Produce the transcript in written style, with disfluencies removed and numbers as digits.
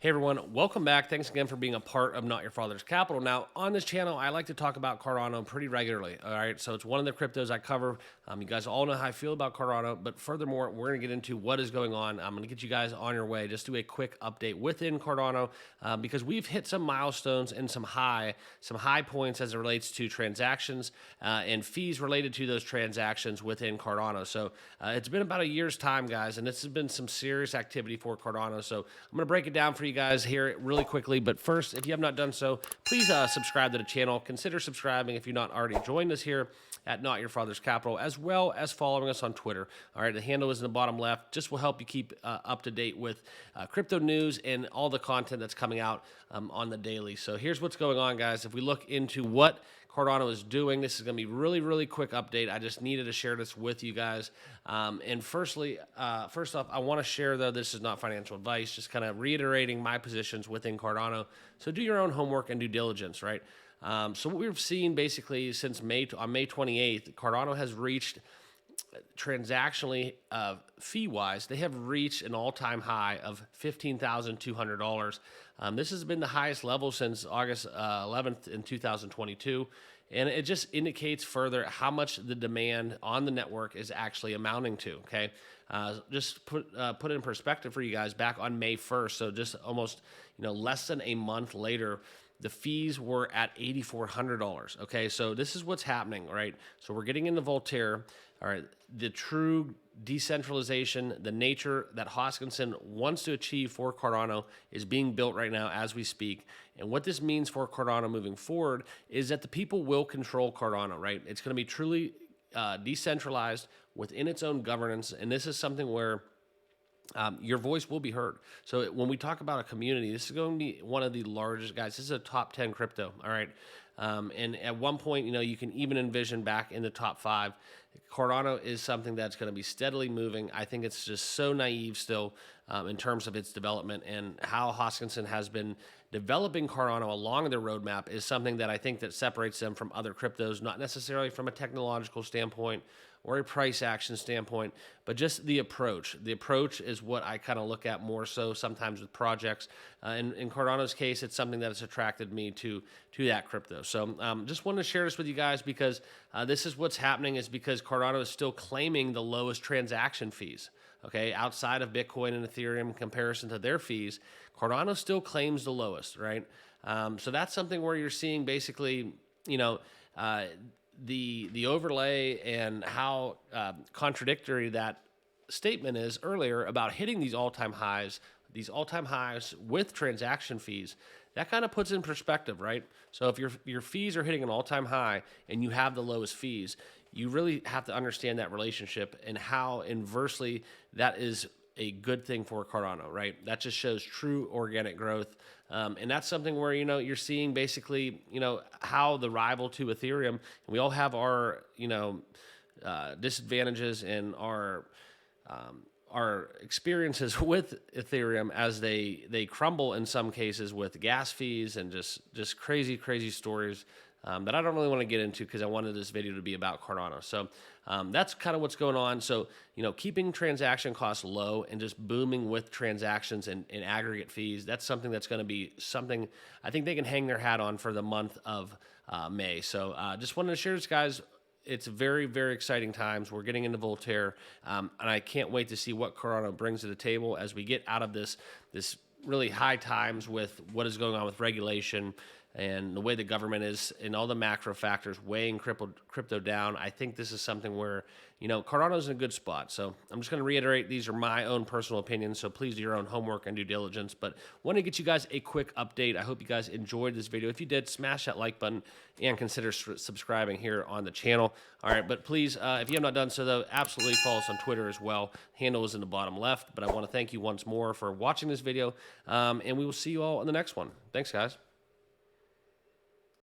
Hey everyone, welcome back. Thanks again for being a part of Not Your Father's Capital. Now, on this channel, I like to talk about Cardano pretty regularly. All right, so it's one of the cryptos I cover. You guys all know how I feel about Cardano, but furthermore, we're going to get into what is going on. I'm going to get you guys on your way. Just do a quick update within Cardano because we've hit some milestones and some high points as it relates to transactions and fees related to those transactions within Cardano. So it's been about a year's time, guys, and this has been some serious activity for Cardano. So I'm going to break it down for you guys here really quickly. But first, if you have not done so, please subscribe to the channel. Consider subscribing if you've not already joined us here at Not Your Father's Capital, as well as following us on Twitter. All right, the handle is in the bottom left. Just will help you keep up to date with crypto news and all the content that's coming out on the daily. So here's what's going on, guys. If we look into what Cardano is doing, this is going to be really quick update. I just needed to share this with you guys. And first off, I want to share, though, this is not financial advice, just kind of reiterating my positions within Cardano. So do your own homework and due diligence, right? So what we've seen basically since on May 28th, Cardano has reached transactionally, fee-wise, they have reached an all-time high of $15,200. This has been the highest level since August 11th in 2022, and it just indicates further how much the demand on the network is actually amounting to. Okay, just put it in perspective for you guys. Back on May 1st, so just almost less than a month later, the fees were at $8,400. Okay, so this is what's happening, right? So we're getting into Voltaire. All right, the true decentralization, the nature that Hoskinson wants to achieve for Cardano is being built right now as we speak. And what this means for Cardano moving forward is that the people will control Cardano, right? It's going to be truly decentralized within its own governance. And this is something where your voice will be heard. So when we talk about a community, this is going to be one of the largest, guys. This is a top 10 crypto, all right? And at one point, you can even envision back in the top 5. Cardano is something that's going to be steadily moving. I think it's just so naive still in terms of its development, and how Hoskinson has been developing Cardano along their roadmap is something that I think that separates them from other cryptos, not necessarily from a technological standpoint or a price action standpoint, but just the approach. The approach is what I kind of look at more so sometimes with projects. In Cardano's case, it's something that has attracted me to that crypto. So just wanted to share this with you guys because this is what's happening, is because Cardano is still claiming the lowest transaction fees. Okay, outside of Bitcoin and Ethereum in comparison to their fees, Cardano still claims the lowest, right? So that's something where you're seeing basically, the overlay and how contradictory that statement is earlier about hitting these all-time highs with transaction fees. That kind of puts in perspective, right? So if your fees are hitting an all-time high and you have the lowest fees, you really have to understand that relationship and how inversely that is a good thing for Cardano, right? That just shows true organic growth. And that's something where, you're seeing basically, how the rival to Ethereum, and we all have our, disadvantages and our experiences with Ethereum as they crumble in some cases with gas fees and just crazy stories that I don't really want to get into because I wanted this video to be about Cardano. So that's kind of what's going on. So, keeping transaction costs low and just booming with transactions and aggregate fees, that's something that's going to be something I think they can hang their hat on for the month of May. So just wanted to share this, guys. It's very exciting times. We're getting into Voltaire, and I can't wait to see what Cardano brings to the table as we get out of this really high times with what is going on with regulation and the way the government is and all the macro factors weighing crypto down. I think this is something where, Cardano's in a good spot. So I'm just going to reiterate, these are my own personal opinions, so please do your own homework and due diligence. But want to get you guys a quick update. I hope you guys enjoyed this video. If you did, smash that like button and consider subscribing here on the channel. All right, but please, if you have not done so, though, absolutely follow us on Twitter as well. Handle is in the bottom left. But I want to thank you once more for watching this video, and we will see you all in the next one. Thanks, guys.